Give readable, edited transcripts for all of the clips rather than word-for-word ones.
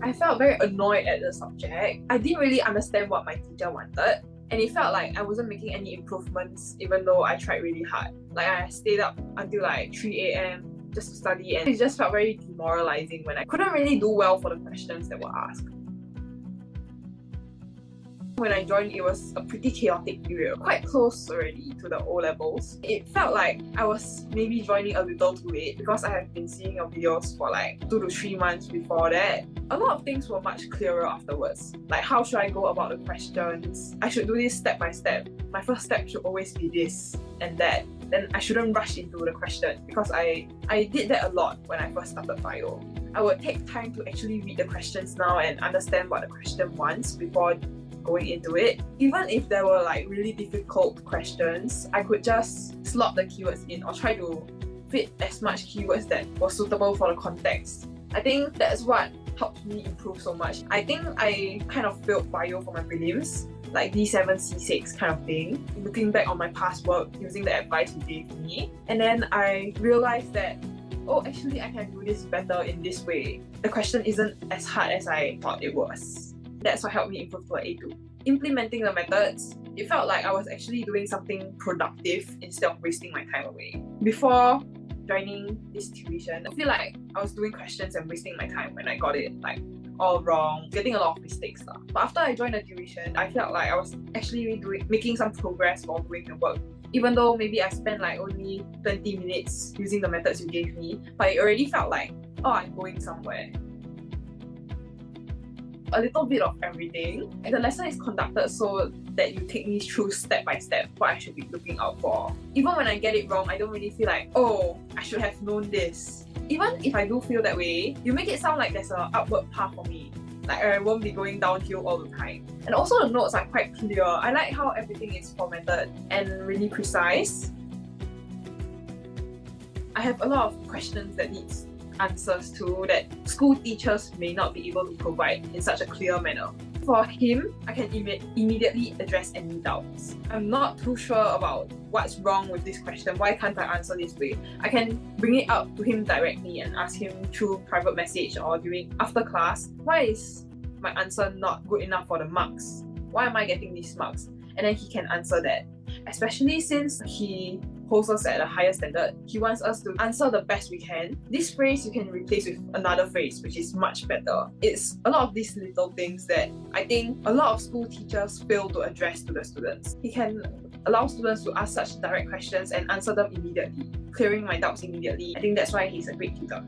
I felt very annoyed at the subject. I didn't really understand what my teacher wanted, and it felt like I wasn't making any improvements even though I tried really hard. Like I stayed up until like 3 a.m. just to study, and it just felt very demoralizing when I couldn't really do well for the questions that were asked. When I joined, it was a pretty chaotic period, quite close already to the O-levels. It felt like I was maybe joining a little too late because I have been seeing your videos for like 2 to 3 months before that. A lot of things were much clearer afterwards. Like how should I go about the questions? I should do this step by step. My first step should always be this and that. Then I shouldn't rush into the question because I did that a lot when I first started bio. I would take time to actually read the questions now and understand what the question wants before going into it. Even if there were like really difficult questions, I could just slot the keywords in or try to fit as much keywords that were suitable for the context. I think that's what helped me improve so much. I think I kind of failed bio for my prelims, like D7, C6 kind of thing. Looking back on my past work, using the advice you gave me, and then I realized that, oh, actually I can do this better in this way. The question isn't as hard as I thought it was. That's what helped me improve to an A2. Implementing the methods, it felt like I was actually doing something productive instead of wasting my time away. Before joining this tuition, I feel like I was doing questions and wasting my time when I got it like all wrong, getting a lot of mistakes. But after I joined the tuition, I felt like I was actually making some progress while doing the work. Even though maybe I spent like only 20 minutes using the methods you gave me, but it already felt like, oh, I'm going somewhere. A little bit of everything. The lesson is conducted so that you take me through step by step what I should be looking out for. Even when I get it wrong, I don't really feel like, oh, I should have known this. Even if I do feel that way, you make it sound like there's an upward path for me. Like I won't be going downhill all the time. And also the notes are quite clear. I like how everything is formatted and really precise. I have a lot of questions that needs answers to that school teachers may not be able to provide in such a clear manner. For him, I can immediately address any doubts. I'm not too sure about what's wrong with this question, why can't I answer this way? I can bring it up to him directly and ask him through private message or after class, why is my answer not good enough for the marks? Why am I getting these marks? And then he can answer that. Especially since he holds us at a higher standard, he wants us to answer the best we can. This phrase you can replace with another phrase which is much better. It's a lot of these little things that I think a lot of school teachers fail to address to the students. He can allow students to ask such direct questions and answer them immediately, clearing my doubts immediately. I think that's why he's a great tutor.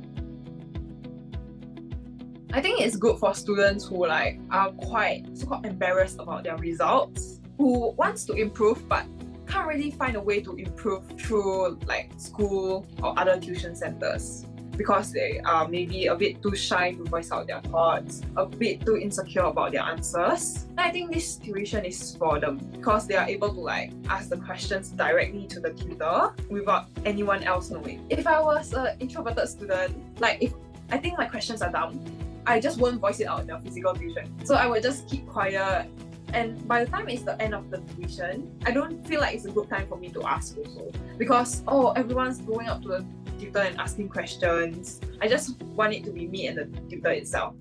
I think it's good for students who are quite so-called embarrassed about their results, who wants to improve but can't really find a way to improve through school or other tuition centers because they are maybe a bit too shy to voice out their thoughts, a bit too insecure about their answers. And I think this tuition is for them because they are able to ask the questions directly to the tutor without anyone else knowing. If I was an introverted student, if I think my questions are dumb, I just won't voice it out in the physical tuition. So I would just keep quiet. And by the time it's the end of the tuition, I don't feel like it's a good time for me to ask also. Because, everyone's going up to the tutor and asking questions. I just want it to be me and the tutor itself.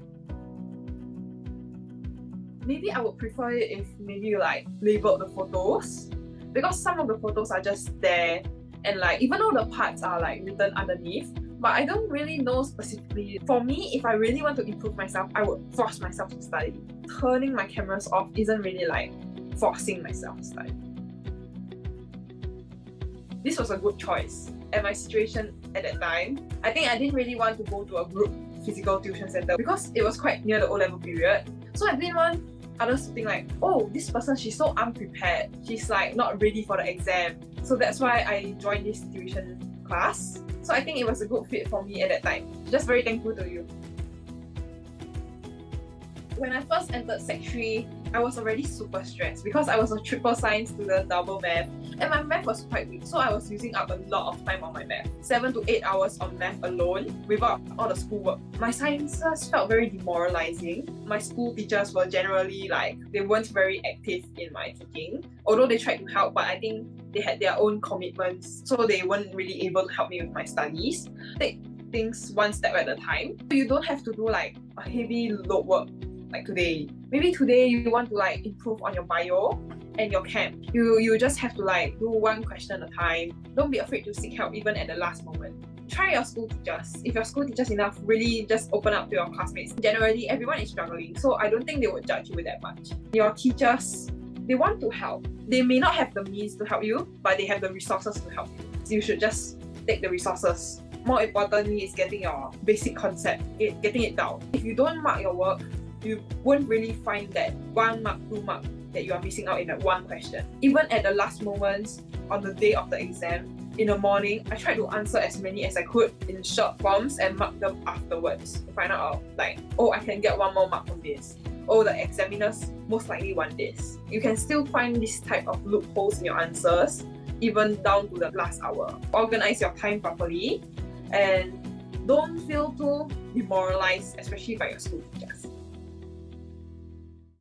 Maybe I would prefer it if maybe you labeled the photos. Because some of the photos are just there. And even though the parts are written underneath, but I don't really know specifically. For me, if I really want to improve myself, I would force myself to study. Turning my cameras off isn't really forcing myself to study. This was a good choice. At my situation at that time, I think I didn't really want to go to a group physical tuition center because it was quite near the O-level period. So I didn't want others to think oh, this person, she's so unprepared. She's not ready for the exam. So that's why I joined this tuition class. So I think it was a good fit for me at that time. Just very thankful to you. When I first entered Sec 3, I was already super stressed because I was a triple science student, double math, and my math was quite weak, so I was using up a lot of time on my math. 7 to 8 hours on math alone without all the schoolwork. My sciences felt very demoralizing. My school teachers were generally they weren't very active in my teaching, although they tried to help, but I think they had their own commitments, so they weren't really able to help me with my studies. things one step at a time. You don't have to do like a heavy load work like today. Maybe today you want to like improve on your bio and your chem. You just have to like do one question at a time. Don't be afraid to seek help even at the last moment. Try your school teachers. If your school teachers enough, really just open up to your classmates. Generally, everyone is struggling, so I don't think they would judge you with that much. Your teachers, they want to help. They may not have the means to help you, but they have the resources to help you. So you should just take the resources. More importantly is getting your basic concept, getting it down. If you don't mark your work, you won't really find that 1 mark, 2 mark that you are missing out in that one question. Even at the last moments, on the day of the exam, in the morning, I tried to answer as many as I could in short forms and mark them afterwards to find out like, oh, I can get 1 more mark from this. Oh, the examiners most likely want this. You can still find this type of loopholes in your answers, even down to the last hour. Organize your time properly and don't feel too demoralized, especially by your school teachers.